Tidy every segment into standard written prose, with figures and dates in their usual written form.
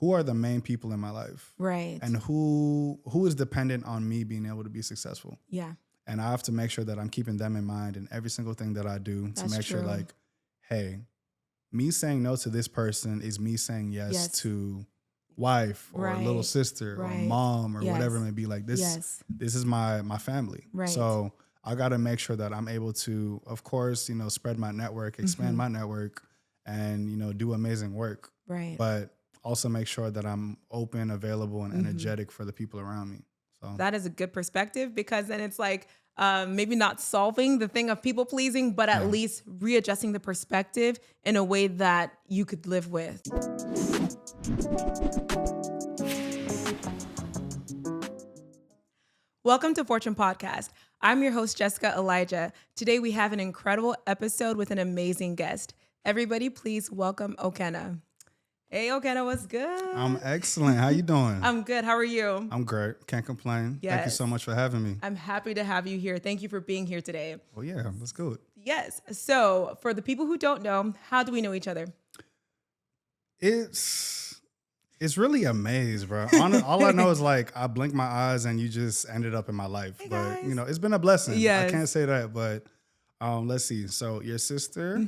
who are the main people in my life? Right. And who is dependent on me being able to be successful? Yeah. And I have to make sure that I'm keeping them in mind in every single thing that I do to make sure like, hey, me saying no to this person is me saying yes to wife or little sister or mom or whatever it may be. Like this is my family. Right. So I got to make sure that I'm able to, of course, spread my network, expand my network, and, do amazing work. Right. But also make sure that I'm open, available, and energetic for the people around me. So that is a good perspective, because then it's like maybe not solving the thing of people pleasing, but at least readjusting the perspective in a way that you could live with. Welcome to Fortune Podcast. I'm your host, Jessica Elijah. Today we have an incredible episode with an amazing guest. Everybody, please welcome Okenna. Hey, Okenna, what's good? I'm excellent. How you doing? I'm good. How are you? I'm great. Can't complain. Yes. Thank you so much for having me. I'm happy to have you here. Thank you for being here today. Well, yeah, let's go. Yes. So for the people who don't know, how do we know each other? It's really a maze, bro. All I know is like I blinked my eyes and you just ended up in my life. Hey, but guys. it's been a blessing. Yes. I can't say that, but let's see. So your sister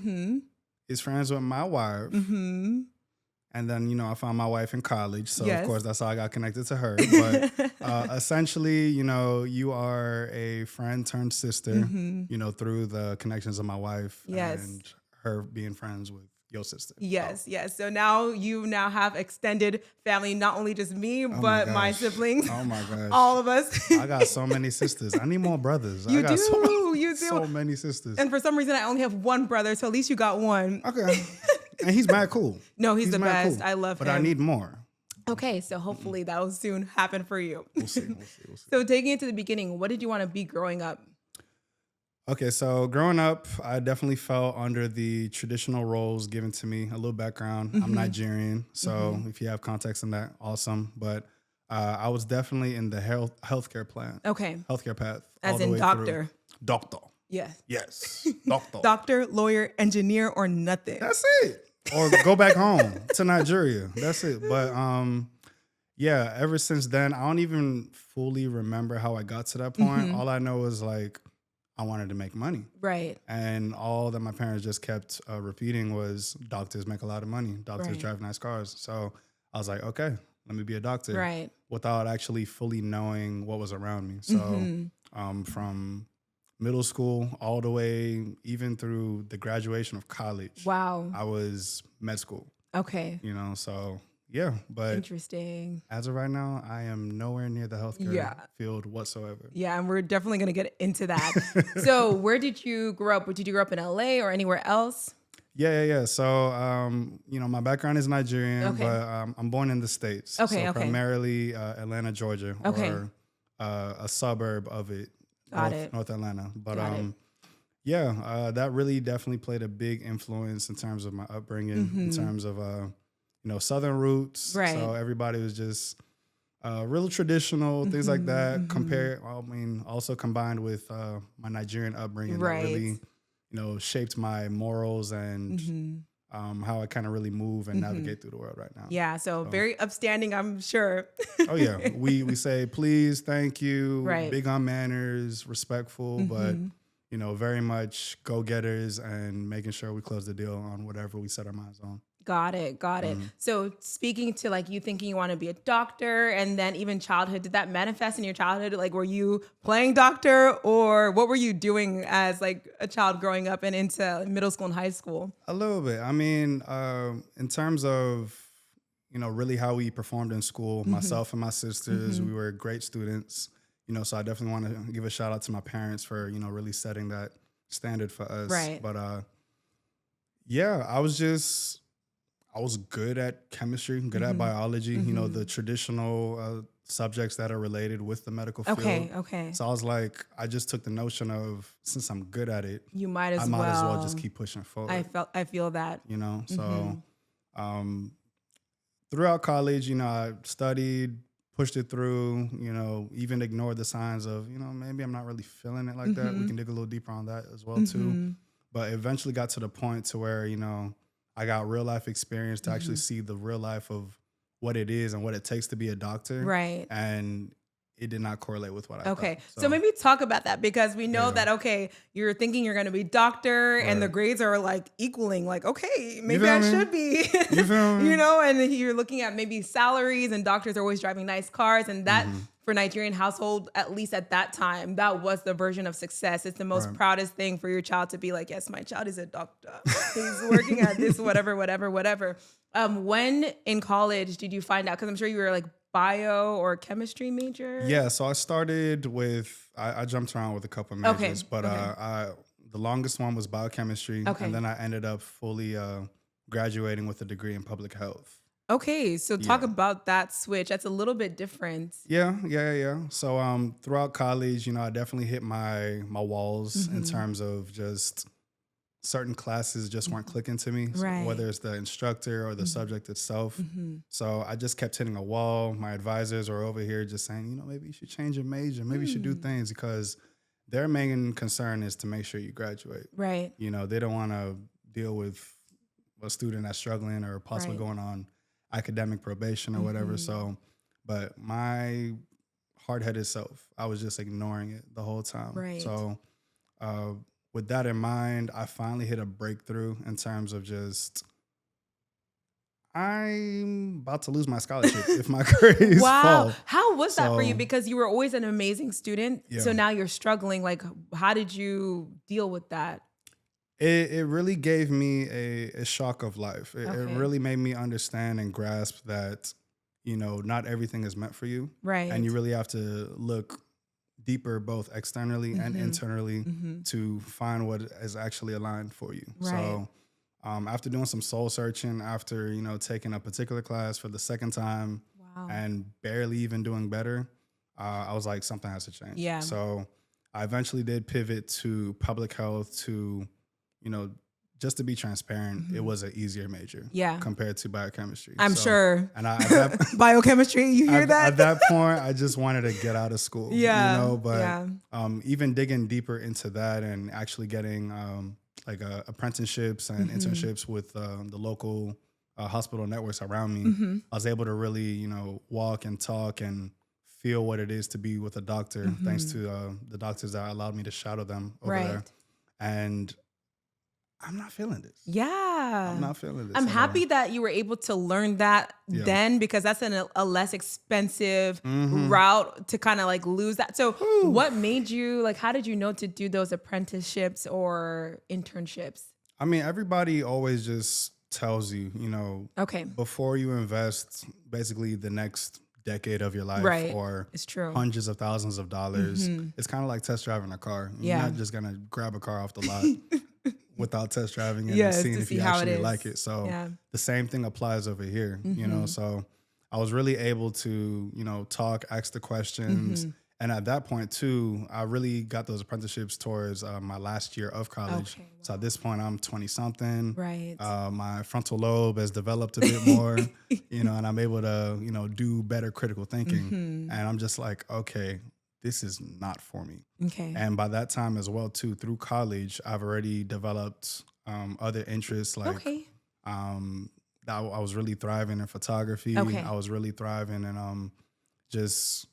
is friends with my wife. Mm-hmm. And then, I found my wife in college. So, Yes. of course, that's how I got connected to her. But essentially, you are a friend turned sister, through the connections of my wife and her being friends with your sister. Yes, yes. So now you have extended family, not only just me, but my siblings. Oh, my gosh. All of us. I got so many sisters. I need more brothers. You I got do. So many sisters. And for some reason, I only have one brother, so at least you got one. Okay. And he's mad cool. No, he's the best. Cool. I love him. But I need more. Okay, so hopefully that'll soon happen for you. We'll see. So taking it to the beginning, what did you want to be growing up? Okay, so growing up, I definitely fell under the traditional roles given to me. A little background, I'm Nigerian, so if you have context on that, awesome. But I was definitely in the healthcare plan. Okay. Healthcare path. As in doctor. Doctor. Yes. Yes. Doctor. Doctor, lawyer, engineer, or nothing. That's it. Or go back home to Nigeria. That's it. But yeah, ever since then, I don't even fully remember how I got to that point. All I know is like I wanted to make money. Right. And all that my parents just kept repeating was doctors make a lot of money. Doctors drive nice cars. So I was like, okay, let me be a doctor. Right. Without actually fully knowing what was around me. So from middle school all the way even through the graduation of college. Wow. I was med school. Okay. So yeah, but interesting. As of right now, I am nowhere near the healthcare field whatsoever. Yeah, and we're definitely going to get into that. So where did you grow up? Did you grow up in LA or anywhere else? Yeah. So, my background is Nigerian, but I'm born in the States. Okay, so primarily Atlanta, Georgia, or a suburb of it. North Atlanta. But that really definitely played a big influence in terms of my upbringing, in terms of Southern roots. Right. So everybody was just real traditional, things like that. Also combined with my Nigerian upbringing that really, shaped my morals and how I kind of really move and navigate through the world right now. Yeah, so very upstanding, I'm sure. Oh yeah, we say please, thank you, right. Big on manners, respectful, but very much go-getters and making sure we close the deal on whatever we set our minds on. Got it. So speaking to like you thinking you want to be a doctor and then even childhood, did that manifest in your childhood? Like were you playing doctor or what were you doing as like a child growing up and into middle school and high school? A little bit. I mean, in terms of, really how we performed in school, myself and my sisters, we were great students, so I definitely want to give a shout out to my parents for, really setting that standard for us. Right. But yeah, I was good at chemistry, good at biology, the traditional subjects that are related with the medical field. Okay. So I was like, I just took the notion of, since I'm good at it, you might as well just keep pushing forward. I feel that. So throughout college, I studied, pushed it through, even ignored the signs of, maybe I'm not really feeling it like that. We can dig a little deeper on that as well too. But eventually got to the point to where, I got real life experience to actually see the real life of what it is and what it takes to be a doctor. Right. And it did not correlate with what I thought. So maybe talk about that, because we know that, okay, you're thinking you're going to be doctor and the grades are like equaling, like, okay, maybe I should be, you know, and you're looking at maybe salaries, and doctors are always driving nice cars. And that for Nigerian household, at least at that time, that was the version of success. It's the most proudest thing for your child to be like, yes, my child is a doctor. He's working at this, whatever. When in college did you find out? Because I'm sure you were like bio or chemistry major. Yeah, so I started with, I jumped around with a couple of majors, but the longest one was biochemistry. And then I ended up fully graduating with a degree in public health. Okay, so talk about that switch. That's a little bit different. Yeah. So throughout college, you know, I definitely hit my walls in terms of just certain classes just weren't clicking to me, whether it's the instructor or the subject itself. So I just kept hitting a wall. My advisors were over here just saying, you know, maybe you should change your major. Maybe you should do things, because their main concern is to make sure you graduate. Right. You know, they don't want to deal with a student that's struggling or possibly going on academic probation or whatever. So, but my hard-headed self, I was just ignoring it the whole time. Right. So, with that in mind, I finally hit a breakthrough in terms of just, I'm about to lose my scholarship if my grades fall. How was that for you? Because you were always an amazing student. So now you're struggling. Like, how did you deal with that? It really gave me a shock of life. It really made me understand and grasp that, you know, not everything is meant for you. Right. And you really have to look deeper, both externally and internally, to find what is actually aligned for you. Right. So after doing some soul searching, after, you know, taking a particular class for the second time and barely even doing better, I was like, something has to change. Yeah. So I eventually did pivot to public health to, you know, just to be transparent, it was an easier major compared to biochemistry. I'm sure. And biochemistry, you hear that? At that point, I just wanted to get out of school. You know, but even digging deeper into that and actually getting apprenticeships and internships with the local hospital networks around me, I was able to really, you know, walk and talk and feel what it is to be with a doctor, thanks to the doctors that allowed me to shadow them over there. And I'm not feeling this. Yeah. I'm not feeling this. I'm happy that you were able to learn that then, because that's a less expensive route to kind of like lose that. So what made you, like, how did you know to do those apprenticeships or internships? I mean, everybody always just tells you, you know, before you invest basically the next decade of your life or it's true. hundreds of thousands of dollars, it's kind of like test driving a car. You're not just going to grab a car off the lot without test driving it and seeing if you actually like it. So the same thing applies over here, you know? So I was really able to, you know, talk, ask the questions. And at that point too, I really got those apprenticeships towards my last year of college. So at this point I'm 20 something. Right. My frontal lobe has developed a bit more, you know, and I'm able to, you know, do better critical thinking. And I'm just like, okay, this is not for me. Okay. And by that time as well too, through college, I've already developed other interests like I was really thriving in photography. I was really thriving in just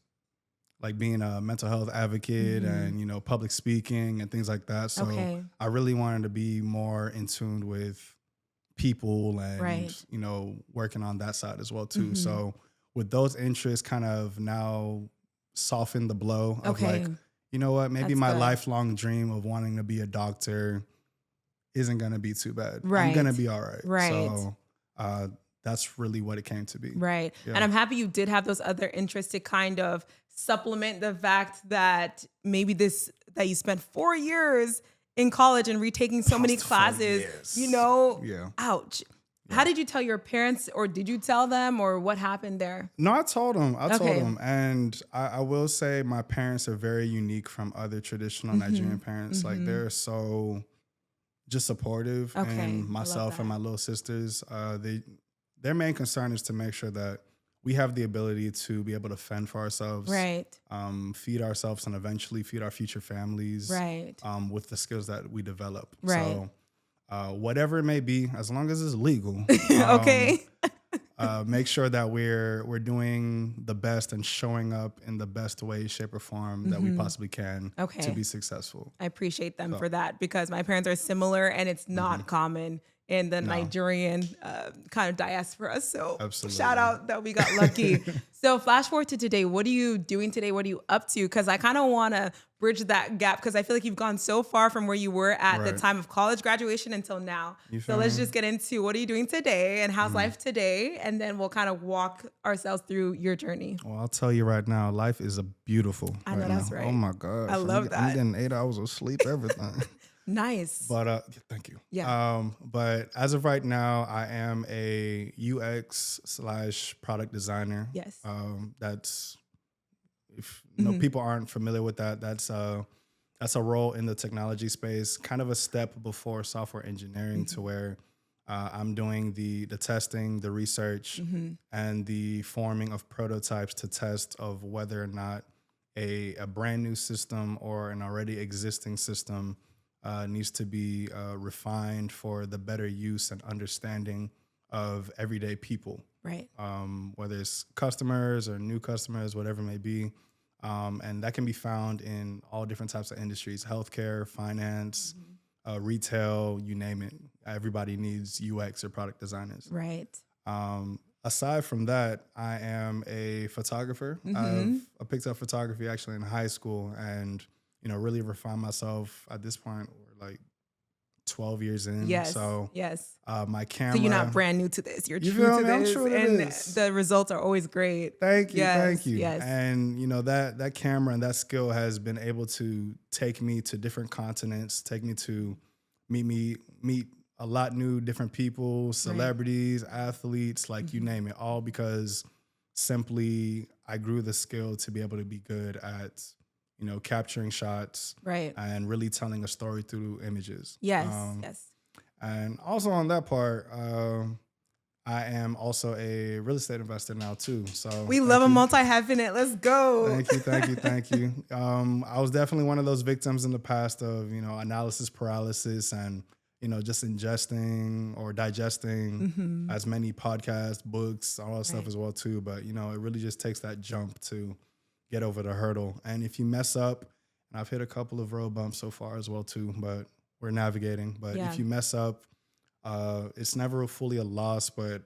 like being a mental health advocate and, you know, public speaking and things like that. So I really wanted to be more in tune with people and, you know, working on that side as well too. So with those interests kind of now soften the blow of like, you know what, maybe my lifelong dream of wanting to be a doctor isn't going to be too bad. I'm going to be all right. So that's really what it came to be. Right. Yeah. And I'm happy you did have those other interests to kind of supplement the fact that maybe that you spent 4 years in college and retaking so many classes, you know, ouch. Yeah. How did you tell your parents, or did you tell them, or what happened there? No, I told them. I told them. And I will say my parents are very unique from other traditional Nigerian parents. Like they're so just supportive. And myself and my little sisters, their main concern is to make sure that we have the ability to be able to fend for ourselves, feed ourselves, and eventually feed our future families with the skills that we develop. So whatever it may be, as long as it's legal, Make sure that we're doing the best and showing up in the best way, shape, or form that we possibly can to be successful. I appreciate them for that, because my parents are similar, and it's not common in the Nigerian kind of diaspora. So shout out that we got lucky. So flash forward to today. What are you doing today? What are you up to? Because I kind of want to bridge that gap, because I feel like you've gone so far from where you were at the time of college graduation until now. So let's just get into what are you doing today and how's life today? And then we'll kind of walk ourselves through your journey. Well, I'll tell you right now, life is beautiful. I know that's right. Oh my gosh. I love that. I'm getting 8 hours of sleep, everything. Nice. But thank you. Yeah. But as of right now, I am a UX/product designer. Yes. That's, if people aren't familiar with that, that's a role in the technology space, kind of a step before software engineering, to where I'm doing the testing, the research, and the forming of prototypes to test of whether or not a brand new system or an already existing system needs to be refined for the better use and understanding of everyday people. Right. Whether it's customers or new customers, whatever it may be. And that can be found in all different types of industries: healthcare, finance, retail, you name it. Everybody needs UX or product designers. Right. Aside from that, I am a photographer. I picked up photography actually in high school, and really refined myself at this point. We're like 12 years in. Yes. So my camera. So you're not brand new to this. You're true to this. I'm true to and this. The results are always great. Thank you. Yes, Thank you. yes. And that camera and that skill has been able to take me to different continents, take me to meet a lot new different people, celebrities, athletes, like you name it, all because simply I grew the skill to be able to be good at capturing shots, and really telling a story through images. Yes, yes. And also on that part, I am also a real estate investor now too. So we love a multi-hyphenate. Let's go. Thank you. I was definitely one of those victims in the past of analysis paralysis and just ingesting or digesting as many podcasts, books, all that stuff as well too. But it really just takes that jump to get over the hurdle. And if you mess up, and I've hit a couple of road bumps so far as well too, but we're navigating. But if you mess up, it's never fully a loss, but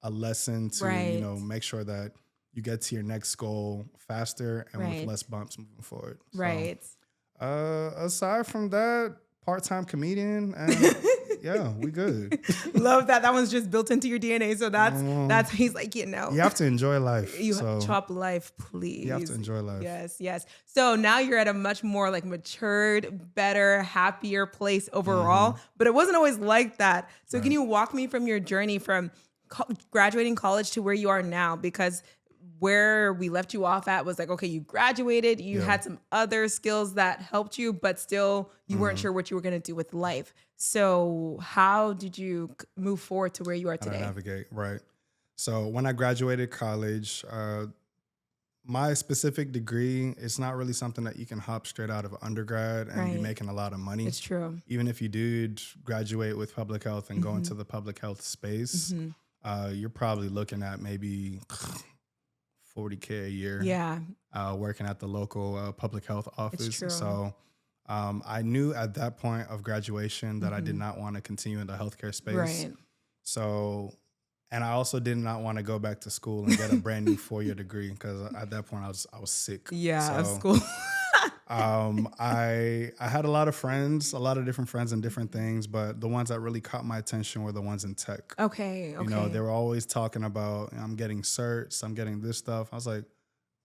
a lesson to, make sure that you get to your next goal faster and with less bumps moving forward. Right. So, aside from that, part-time comedian, and yeah, we good. Love that. That one's just built into your DNA. So that's he's like, you have to enjoy life. Chop life, please. You have to enjoy life. Yes, yes. So now you're at a much more like matured, better, happier place overall. But it wasn't always like that. So can you walk me from your journey from graduating college to where you are now? Because where we left you off at was like, okay, you graduated, you had some other skills that helped you, but still you weren't sure what you were going to do with life. So how did you move forward to where you are today? Navigate, right. So when I graduated college, my specific degree, it's not really something that you can hop straight out of undergrad and be making a lot of money. It's true. Even if you did graduate with public health and go into the public health space, you're probably looking at maybe $40K a year. Working at the local public health office. It's true. So I knew at that point of graduation that I did not want to continue in the healthcare space. Right. So, and I also did not want to go back to school and get a brand new 4-year degree, because at that point I was sick. Of school. I had a lot of friends, a lot of different friends and different things, but the ones that really caught my attention were the ones in tech. Okay. They were always talking about, I'm getting certs, I'm getting this stuff. I was like,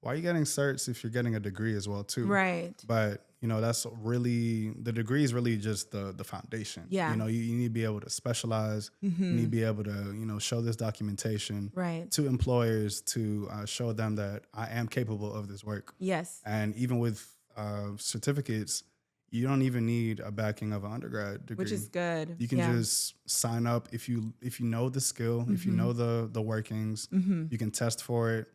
why are you getting certs if you're getting a degree as well too? Right. But that's really, the degree is really just the foundation. Yeah. You need to be able to specialize. You need to be able to, show this documentation to employers to show them that I am capable of this work. Yes. And even with certificates, you don't even need a backing of an undergrad degree, which is good. You can just sign up if you know the skill, if you know the workings, you can test for it,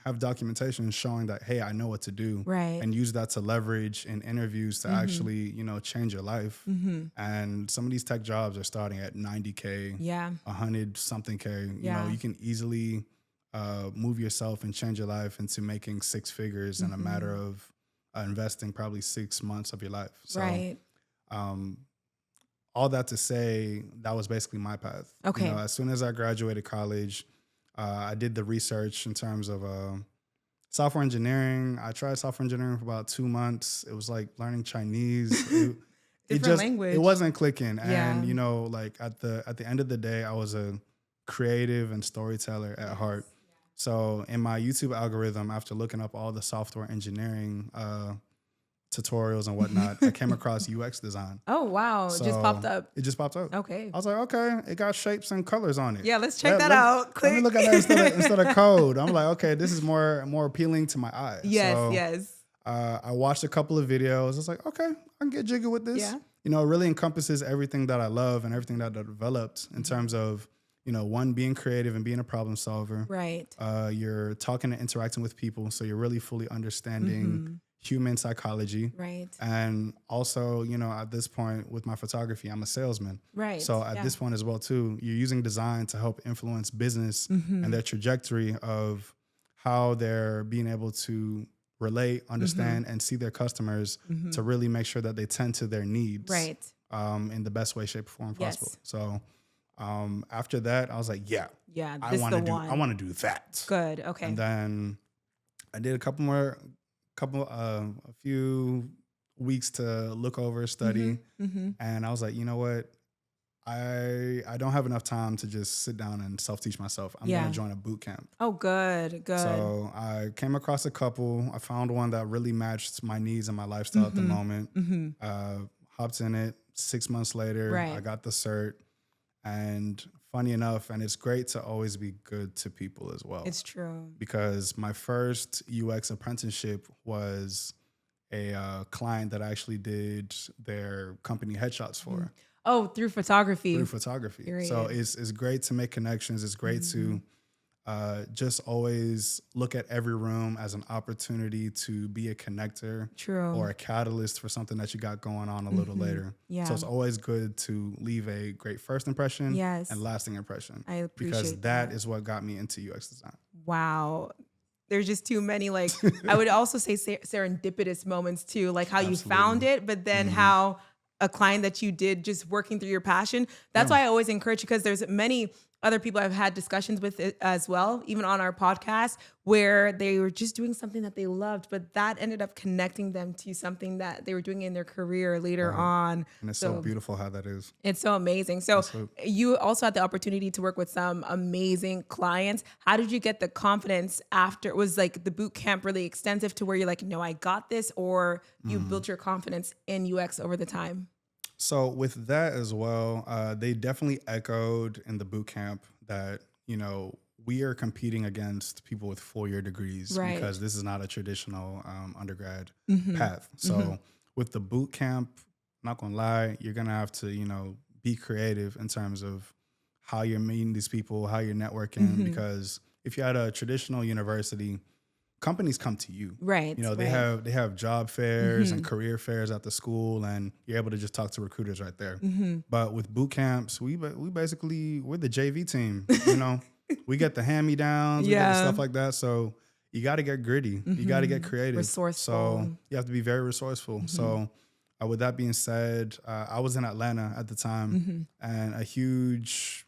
have documentation showing that, hey, I know what to do, Right. and use that to leverage in interviews to actually, change your life. And some of these tech jobs are starting at 90K, Yeah. 100 something K. You know, you can easily move yourself and change your life into making six figures in a matter of investing probably 6 months of your life. So, Right. all that to say, that was basically my path. Okay. You know, as soon as I graduated college, I did the research in terms of software engineering. I tried software engineering for about 2 months. It was like learning Chinese. Different language. It wasn't clicking. Yeah. And, you know, like at the end of the day, I was a creative and storyteller at heart. So in my YouTube algorithm, after looking up all the software engineering tutorials and whatnot, I came across UX design. Oh, wow. So It just popped up. It just popped up. Okay. I was like, okay, it got shapes and colors on it. Yeah, let's check that out. Let me look at that instead of code. I'm like, okay, this is more appealing to my eye. Yes, so, yes. I watched a couple of videos. I was like, okay, I can get jiggy with this. Yeah. You know, it really encompasses everything that I love and everything that I developed in terms of, you know, one, being creative and being a problem solver. Right. You're talking and interacting with people, so you're really fully understanding human psychology. Right. And also, you know, at this point with my photography, I'm a salesman. Right. So at this point as well, too, you're using design to help influence business and their trajectory of how they're being able to relate, understand, and see their customers to really make sure that they tend to their needs in the best way, shape, or form possible. So after that, I was like, yeah, I want to do that. Good. Okay. And then I did a few weeks to look over, study, and I was like, you know what? I don't have enough time to just sit down and self-teach myself. I'm going to join a boot camp. Oh, good. So I came across a couple. I found one that really matched my needs and my lifestyle at the moment. Hopped in it. 6 months later, I got the cert. And funny enough, and it's great to always be good to people as well. It's true. Because my first UX apprenticeship was a client that I actually did their company headshots for. Oh, through photography. Period. So it's great to make connections. It's great to just always look at every room as an opportunity to be a connector or a catalyst for something that you got going on a little later. Yeah. So it's always good to leave a great first impression and lasting impression. I appreciate because that is what got me into UX design. Wow. There's just too many, like, I would also say serendipitous moments too, like how you found it, but then how a client that you did just working through your passion. That's why I always encourage you, because there's many other people I've had discussions with it as well, even on our podcast, where they were just doing something that they loved, but that ended up connecting them to something that they were doing in their career later on. And it's so beautiful how that is. It's so amazing. So you also had the opportunity to work with some amazing clients. How did you get the confidence after? Was like the boot camp really extensive to where you're like, no, I got this, or you built your confidence in UX over the time? So with that as well, they definitely echoed in the boot camp that, you know, we are competing against people with 4-year degrees because this is not a traditional undergrad path. So with the boot camp, not gonna lie, you're gonna have to, you know, be creative in terms of how you're meeting these people, how you're networking, because if you're at a traditional university, companies come to you. Right. You know, they have job fairs and career fairs at the school, and you're able to just talk to recruiters right there. But with boot camps, we're the JV team, you know. We get the hand-me-downs, we get the stuff like that. So you got to get gritty. You got to get creative. Resourceful. So you have to be very resourceful. So with that being said, I was in Atlanta at the time, and a huge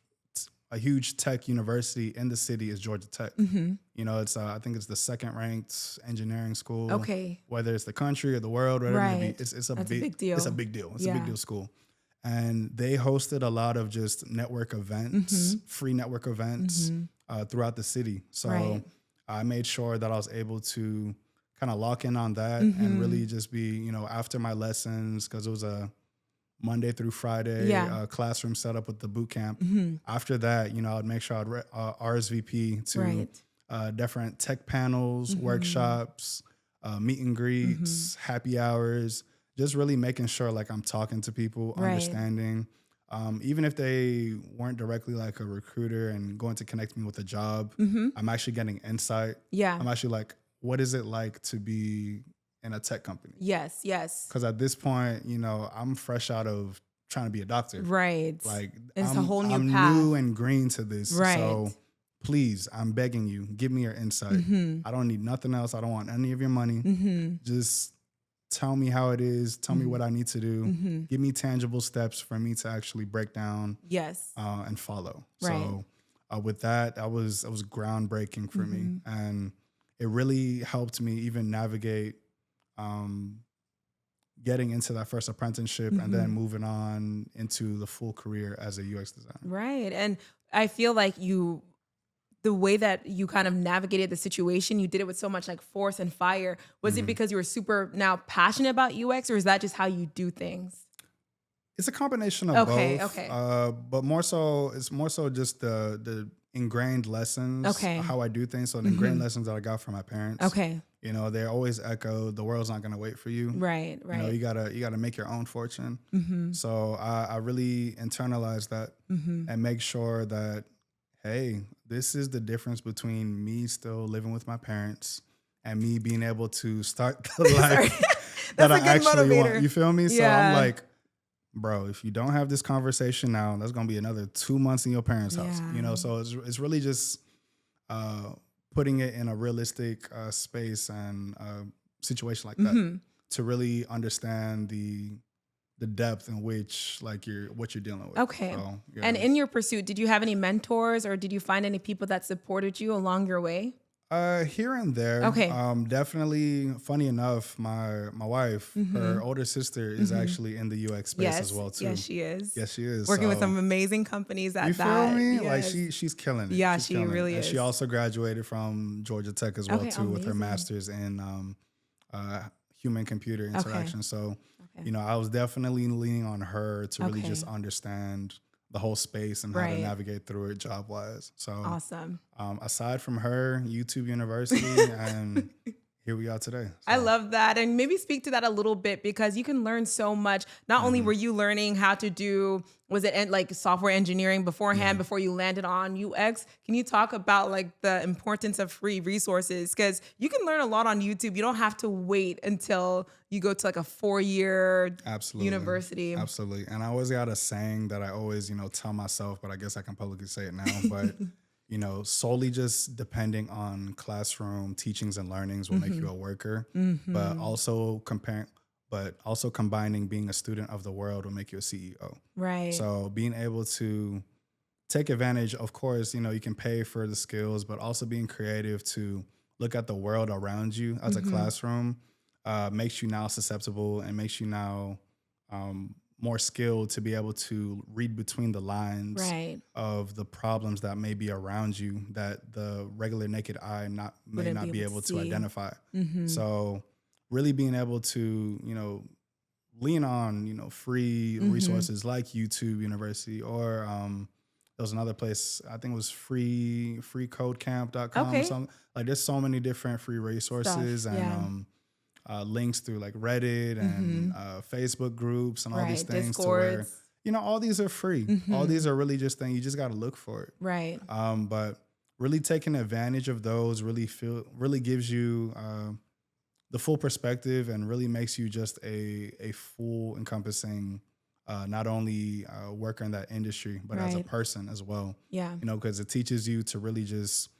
tech university in the city is Georgia Tech. You know, it's I think it's the second ranked engineering school. Okay. Whether it's the country or the world, whatever it may be, it's a big deal. It's a big deal. It's a big deal school. And they hosted a lot of just network events, free network events throughout the city. So I made sure that I was able to kind of lock in on that and really just be, you know, after my lessons, because it was a Monday through Friday classroom set up with the boot camp. After that, you know, I'd make sure I'd RSVP to different tech panels, workshops, meet and greets, happy hours, just really making sure like I'm talking to people, understanding. Even if they weren't directly like a recruiter and going to connect me with a job, I'm actually getting insight. Yeah. I'm actually like, what is it like to be in a tech company? Yes. Yes. Because at this point, you know, I'm fresh out of trying to be a doctor. Right. Like it's I'm, a whole new I'm path. new and green to this. Right. So please, I'm begging you, give me your insight. I don't need nothing else. I don't want any of your money. Just tell me how it is. Tell me what I need to do. Give me tangible steps for me to actually break down. Yes. And follow. Right. So with that was groundbreaking for me, and it really helped me even navigate getting into that first apprenticeship and then moving on into the full career as a UX designer. Right. And I feel like the way that you kind of navigated the situation, you did it with so much like force and fire. Was it because you were super now passionate about UX, or is that just how you do things? It's a combination of both. Okay. But more so, it's more so just the ingrained lessons, how I do things. So the ingrained lessons that I got from my parents. Okay. You know, they always echo, the world's not going to wait for you. Right. You know, you gotta make your own fortune. So I really internalize that and make sure that, hey, this is the difference between me still living with my parents and me being able to start the life that I actually want. You feel me? So I'm like, bro, if you don't have this conversation now, that's gonna be another 2 months in your parents' house. You know, so it's really just putting it in a realistic space and situation like that to really understand the depth in which like what you're dealing with. Okay. So, yeah. And in your pursuit, did you have any mentors, or did you find any people that supported you along your way? Here and there. Okay. Definitely. Funny enough, my wife, her older sister, is actually in the UX space as well too. Yes, she is. Yes, she is. Working with some amazing companies at that. You feel me? Yes. Like she's killing it. Yeah, she's she killing really it. is. And she also graduated from Georgia Tech as well too, amazing. with her master's in human computer interaction. So, you know, I was definitely leaning on her to really just understand the whole space and how to navigate through it job wise. So awesome. Aside from her, YouTube University, and here we are today. So. I love that. And maybe speak to that a little bit, because you can learn so much. Not only were you learning how to do, was it like software engineering beforehand before you landed on UX? Can you talk about like the importance of free resources? Because you can learn a lot on YouTube. You don't have to wait until you go to like a 4-year university. Absolutely. And I always got a saying that I always, you know, tell myself, but I guess I can publicly say it now. But you know, solely just depending on classroom teachings and learnings will make you a worker, but also combining being a student of the world will make you a CEO. Right. So being able to take advantage, of course, you know, you can pay for the skills, but also being creative to look at the world around you as a classroom makes you now susceptible and makes you now more skilled to be able to read between the lines of the problems that may be around you that the regular naked eye may not be able to identify. So really being able to, you know, lean on, you know, free resources like YouTube University, or there was another place, I think it was freecodecamp.com or something. Like there's so many different free resources and links through like Reddit and Facebook groups and all these things, Discords. to where, you know, all these are free. All these are really just things, you just got to look for it. Right. But really taking advantage of those really gives you the full perspective and really makes you just a full encompassing not only worker in that industry, but as a person as well. Yeah. You know, because it teaches you to really just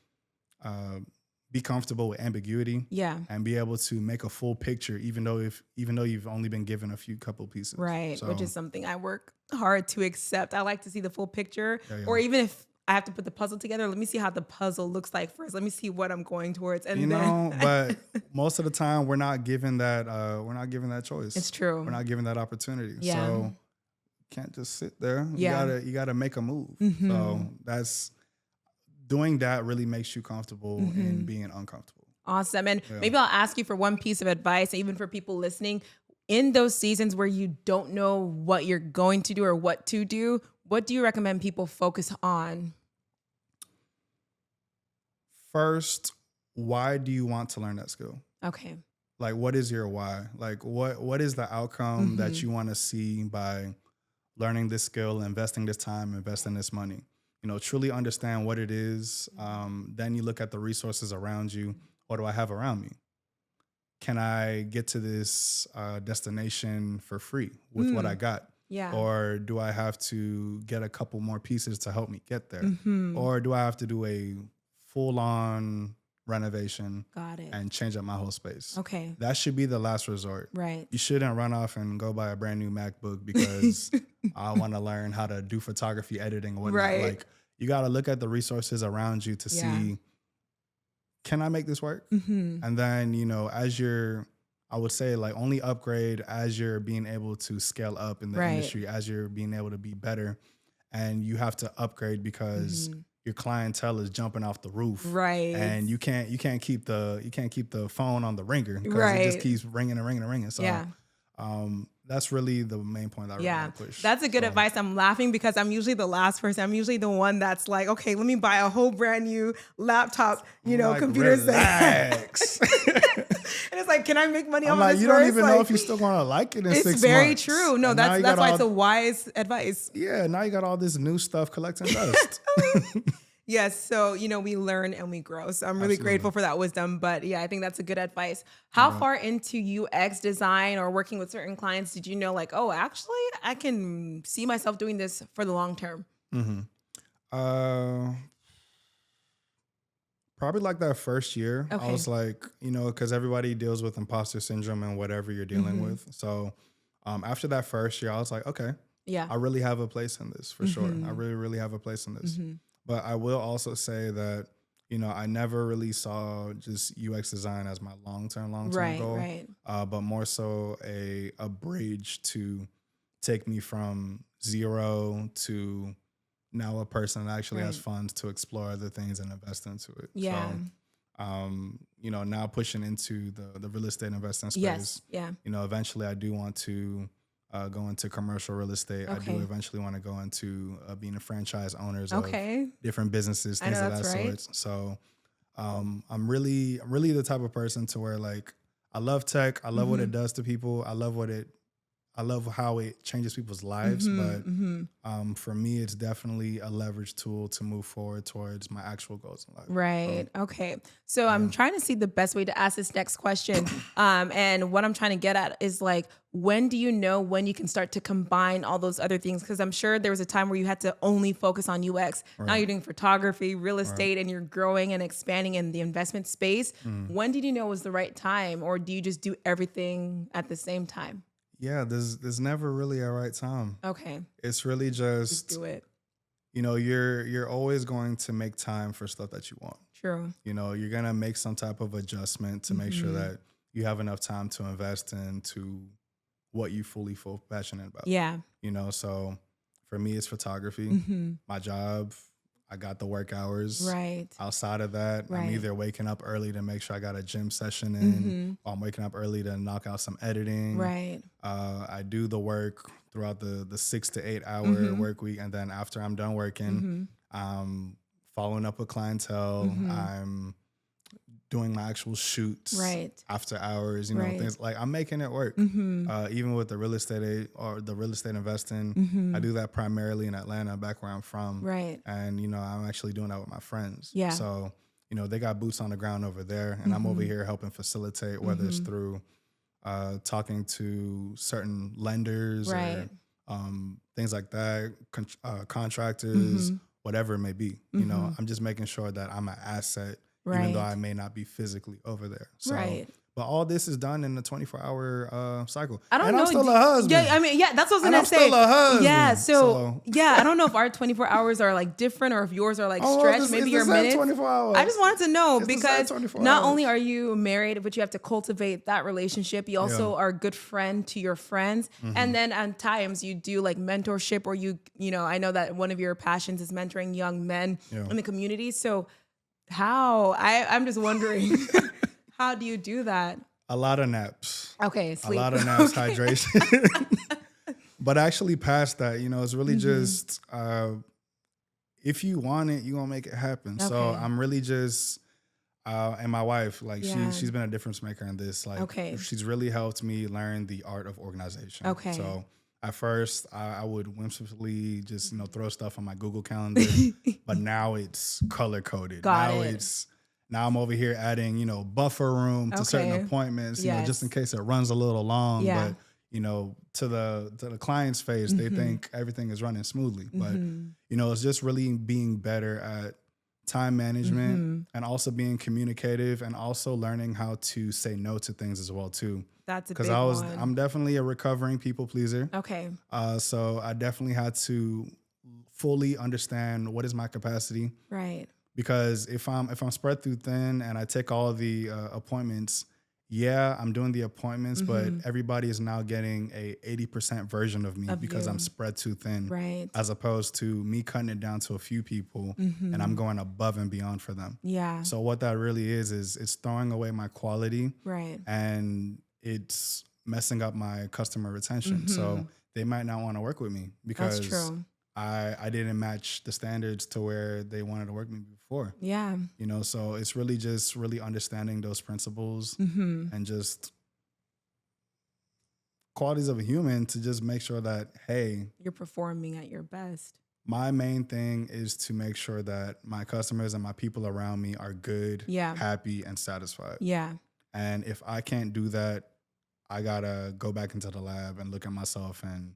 be comfortable with ambiguity. Yeah. And be able to make a full picture, even though you've only been given a couple pieces. Right. So, which is something I work hard to accept. I like to see the full picture, or even if I have to put the puzzle together, let me see how the puzzle looks like first. Let me see what I'm going towards. And you know, but most of the time we're not given that choice. It's true. We're not given that opportunity. Yeah. So you can't just sit there. Yeah. You gotta make a move. So doing that really makes you comfortable in being uncomfortable. Awesome. And maybe I'll ask you for one piece of advice, even for people listening. In those seasons where you don't know what you're going to do or what to do, what do you recommend people focus on? First, why do you want to learn that skill? Okay. Like, what is your why? Like, what is the outcome that you want to see by learning this skill, investing this time, investing this money. Truly understand what it is. Then you look at the resources around you. What do I have around me? Can I get to this destination for free with what I got? Yeah. Or do I have to get a couple more pieces to help me get there? Or do I have to do a full-on renovation and change up my whole space? Okay. That should be the last resort. Right. You shouldn't run off and go buy a brand new MacBook because I want to learn how to do photography, editing, and whatnot. Right. Like, you got to look at the resources around you to see, can I make this work? And then, I would say like only upgrade as you're being able to scale up in the industry, as you're being able to be better. And you have to upgrade because your clientele is jumping off the roof. Right. And you can't keep the phone on the ringer because it just keeps ringing and ringing and ringing. So that's really the main point that I really want to push. That's a good advice. I'm laughing because I'm usually the last person. I'm usually the one that's like, okay, let me buy a whole brand new laptop, computer relax. And it's like, can I make money I'm on like, this? You don't even know if you're still going to like it in 6 months. It's very true. No, that's why it's a wise advice. Yeah, now you got all this new stuff collecting dust. Yes. So, we learn and we grow. So I'm really grateful for that wisdom. But yeah, I think that's a good advice. How far into UX design or working with certain clients did you know, like, oh, actually, I can see myself doing this for the long term? Probably like that first year. Okay. I was like, because everybody deals with imposter syndrome and whatever you're dealing with. So after that first year, I was like, okay, I really have a place in this for sure. I really, really have a place in this. But I will also say that, I never really saw just UX design as my long-term goal. Right. But more so a bridge to take me from zero to now a person that actually has funds to explore other things and invest into it. Yeah. So, now pushing into the real estate investing space. Yes. Yeah. Eventually I do want to go into commercial real estate. Okay. I do eventually want to go into being a franchise owners of different businesses, things of that sort. So I'm really the type of person to where like I love tech. I love what it does to people. I love how it changes people's lives. But for me, it's definitely a leverage tool to move forward towards my actual goals in life. Right. Okay. So I'm trying to see the best way to ask this next question. And what I'm trying to get at is like, when do you know when you can start to combine all those other things? Because I'm sure there was a time where you had to only focus on UX. Now you're doing photography, real estate, and you're growing and expanding in the investment space. When did you know was the right time? Or do you just do everything at the same time? Yeah, there's never really a right time. Okay. It's really just do it. You're always going to make time for stuff that you want. True. You're gonna make some type of adjustment to make sure that you have enough time to invest into what you fully feel passionate about. Yeah. So for me, it's photography. My job, I got the work hours. Right. Outside of that, I'm either waking up early to make sure I got a gym session in, or I'm waking up early to knock out some editing. Right. I do the work throughout the 6 to 8 hour work week. And then after I'm done working, I'm following up with clientele. I'm doing my actual shoots after hours, things like I'm making it work. Even with the real estate or the real estate investing, I do that primarily in Atlanta, back where I'm from. Right. And, I'm actually doing that with my friends. Yeah. So, they got boots on the ground over there and I'm over here helping facilitate, whether it's through talking to certain lenders or things like that, contractors, whatever it may be. I'm just making sure that I'm an asset even though I may not be physically over there. So, but all this is done in the 24-hour cycle. I don't and know. I'm still a husband. Yeah, I mean, that's what I was going to say. I'm still a husband. Yeah, so I don't know if our 24 hours are like different or if yours are like stretched. Maybe your minutes. 24 hours. I just wanted to know it's because not only are you married, but you have to cultivate that relationship. You also are a good friend to your friends. And then at times you do like mentorship or I know that one of your passions is mentoring young men in the community. So I'm just wondering, how do you do that? A lot of naps. Okay, sleep. A lot of naps, hydration. But actually past that, it's really just, if you want it, you're going to make it happen. Okay. So I'm really just, and my wife, like she's been a difference maker in this. Like she's really helped me learn the art of organization. Okay. So, At first, I would whimsically just, throw stuff on my Google Calendar, but now it's color coded. Got it. Now I'm over here adding, buffer room to certain appointments, just in case it runs a little long. Yeah. But, to the client's face, they think everything is running smoothly. But, it's just really being better at time management and also being communicative and also learning how to say no to things as well, too. That's a big one. I'm definitely a recovering people pleaser. Okay. So I definitely had to fully understand what is my capacity. Right. Because if I'm spread through thin and I take all of the appointments, I'm doing the appointments, but everybody is now getting a 80% version of me because I'm spread too thin. Right. As opposed to me cutting it down to a few people and I'm going above and beyond for them. Yeah. So what that really is it's throwing away my quality. Right. And it's messing up my customer retention. So they might not want to work with me because that's true. I didn't match the standards to where they wanted to work with me before. Yeah. So it's really just really understanding those principles and just qualities of a human to just make sure that, hey, you're performing at your best. My main thing is to make sure that my customers and my people around me are good, happy, and satisfied. Yeah. And if I can't do that, I gotta go back into the lab and look at myself and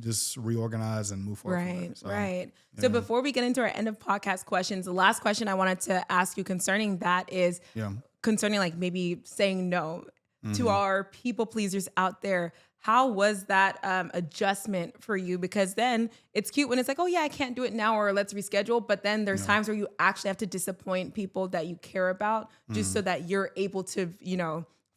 just reorganize and move forward. Right, right. So before we get into our end of podcast questions, the last question I wanted to ask you concerning that is concerning like maybe saying no to our people pleasers out there. How was that adjustment for you? Because then it's cute when it's like, oh yeah, I can't do it now, or let's reschedule. But then there's times where you actually have to disappoint people that you care about just so that you're able to,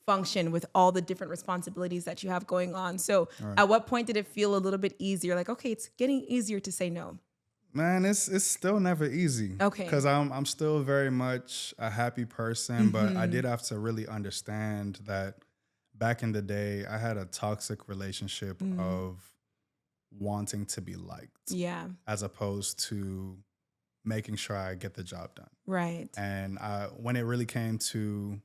function with all the different responsibilities that you have going on. So at what point did it feel a little bit easier? Like, okay, it's getting easier to say no. Man, it's still never easy. Okay. Because I'm still very much a happy person, but I did have to really understand that back in the day, I had a toxic relationship of wanting to be liked. Yeah. As opposed to making sure I get the job done. Right. And when it really came to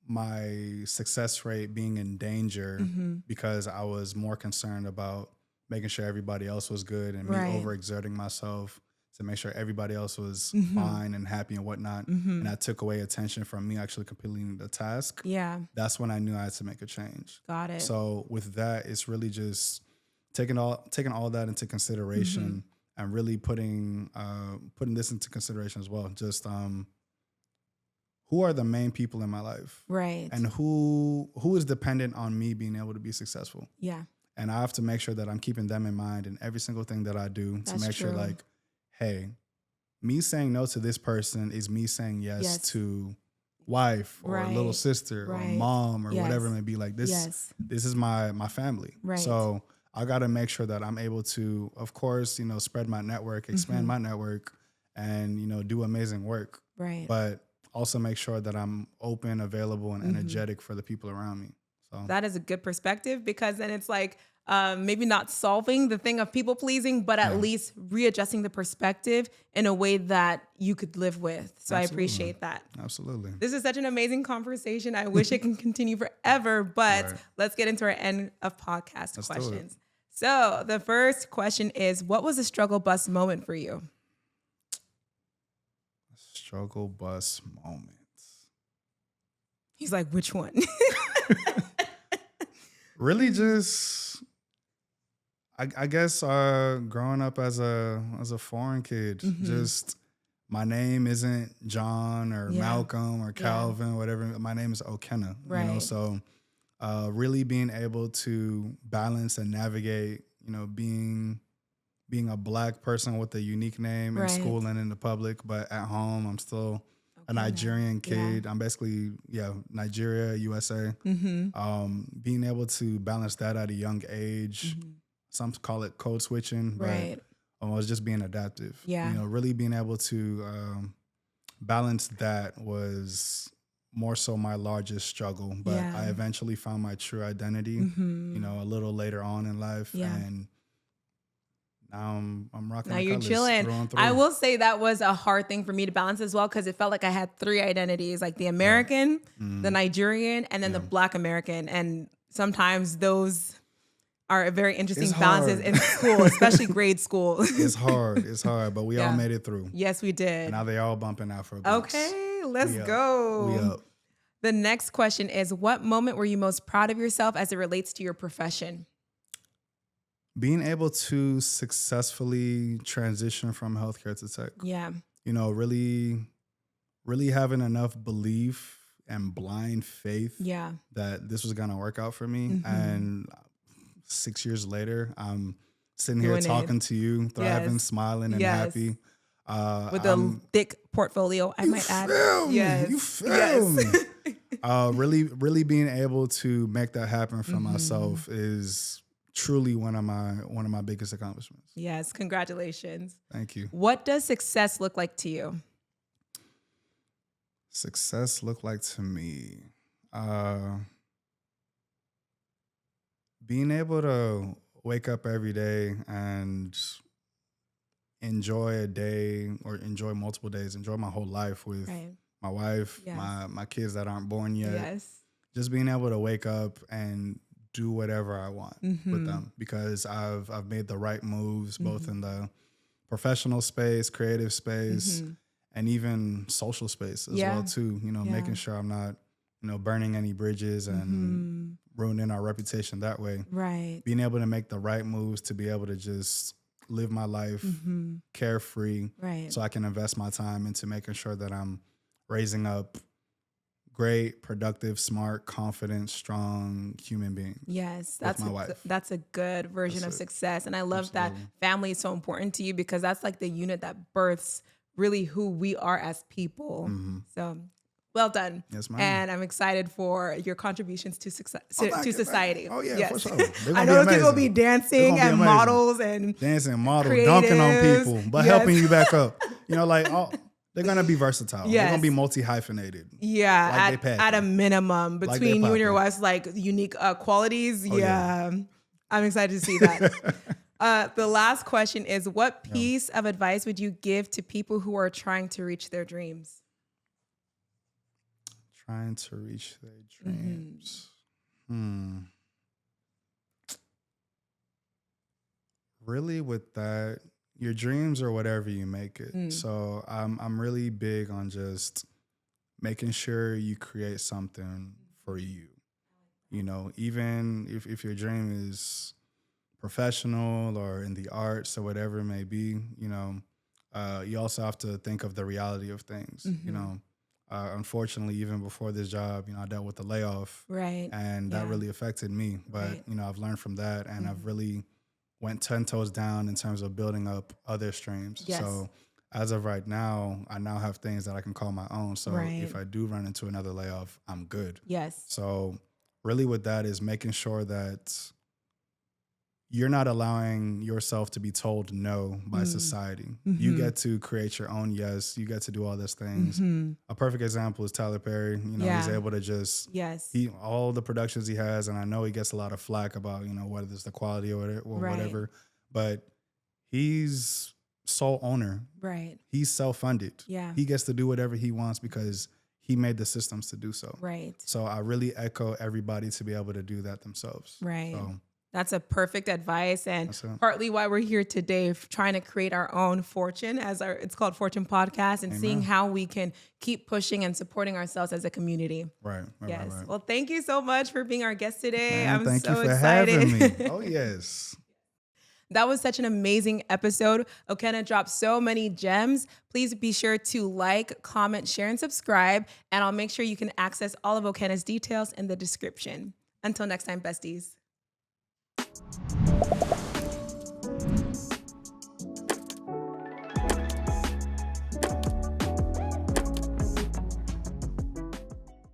my success rate being in danger because I was more concerned about making sure everybody else was good and me overexerting myself to make sure everybody else was fine and happy and whatnot. And I took away attention from me actually completing the task. Yeah. That's when I knew I had to make a change. Got it. So with that, it's really just taking all that into consideration and really putting this into consideration as well. Just who are the main people in my life? Right. And who is dependent on me being able to be successful? Yeah. And I have to make sure that I'm keeping them in mind in every single thing that I do to make sure like, hey, me saying no to this person is me saying yes to wife or little sister or mom or whatever it may be. Like this is my family. Right. So I got to make sure that I'm able to, of course, spread my network, expand my network and, do amazing work. Right. But also make sure that I'm open, available, and energetic for the people around me. So that is a good perspective because then it's like maybe not solving the thing of people pleasing, but at least readjusting the perspective in a way that you could live with. So I appreciate that. Absolutely. This is such an amazing conversation. I wish it can continue forever, but let's get into our end of podcast questions. So the first question is, what was a struggle bus moment for you? Struggle bus moments. He's like, which one? Really just, I guess growing up as a foreign kid, just my name isn't John or Malcolm or Calvin, whatever. My name is Okenna, so really being able to balance and navigate, being a Black person with a unique name in school and in the public, but at home, I'm still a Nigerian kid. Yeah. I'm basically, Nigeria, USA. Being able to balance that at a young age, some call it code switching, but I was just being adaptive. Yeah. Really being able to balance that was more so my largest struggle, but I eventually found my true identity, a little later on in life. And Now I'm rocking. Now the you're colors chilling. through and through. I will say that was a hard thing for me to balance as well, because it felt like I had 3 identities, like the American, the Nigerian, and then the Black American. And sometimes those are very interesting balances in school, especially grade school. It's hard, but we all made it through. Yes, we did. And now they all bumping out for a beat. Okay, let's go. We up. The next question is, what moment were you most proud of yourself as it relates to your profession? Being able to successfully transition from healthcare to tech. Yeah. You know, really having enough belief and blind faith that this was going to work out for me. And 6 years later, I'm sitting here talking to you, thriving, smiling, and happy. With a thick portfolio, I might add. You feel me. Really being able to make that happen for myself is truly one of my biggest accomplishments. Yes, congratulations. Thank you. What does success look like to you? Success look like to me, being able to wake up every day and enjoy a day, or enjoy multiple days, enjoy my whole life with my wife, my kids that aren't born yet. Yes. Just being able to wake up and do whatever I want with them, because I've made the right moves, both in the professional space, creative space, and even social space as well too. You know, making sure I'm not, you know, burning any bridges and ruining our reputation that way. Right. Being able to make the right moves to be able to just live my life carefree, so I can invest my time into making sure that I'm raising up great, productive, smart, confident, strong human beings. Yes, that's a good version of success. And I love that family is so important to you, because that's like the unit that births really who we are as people. So well done. Yes, ma'am. And I'm excited for your contributions to success, to society. Oh yeah, yes. for sure. I know those people will be dancing and models and dunking on people, but helping you back up. You know, like they're going to be versatile. They're going to be multi-hyphenated. Yeah, like at a minimum between you and your wife's like unique qualities. Oh, yeah. I'm excited to see that. The last question is, what piece of advice would you give to people who are trying to reach their dreams? Trying to reach their dreams. Really with that, your dreams are whatever you make it. So I'm really big on just making sure you create something for you. You know, even if your dream is professional or in the arts or whatever it may be, you know, you also have to think of the reality of things. You know, unfortunately, even before this job, you know, I dealt with a layoff, and that really affected me. But you know, I've learned from that, and I've really went 10 toes down in terms of building up other streams. Yes. So as of right now, I now have things that I can call my own. So if I do run into another layoff, I'm good. Yes. So really with that is making sure that you're not allowing yourself to be told no by society. You get to create your own yes. You get to do all these things. A perfect example is Tyler Perry. You know, he's able to just all the productions he has, and I know he gets a lot of flack about, you know, whether it's the quality or whatever, but he's sole owner. Right. He's self-funded. Yeah. He gets to do whatever he wants because he made the systems to do so. Right. So I really echo everybody to be able to do that themselves. Right. So, that's a perfect advice, and partly why we're here today, trying to create our own fortune, it's called Fortune Podcast, and seeing how we can keep pushing and supporting ourselves as a community. Right. Yes. Right. Well, thank you so much for being our guest today. Man, I'm so excited. Having me. Oh, yes. That was such an amazing episode. Okenna dropped so many gems. Please be sure to like, comment, share, and subscribe, and I'll make sure you can access all of Okenna's details in the description. Until next time, besties.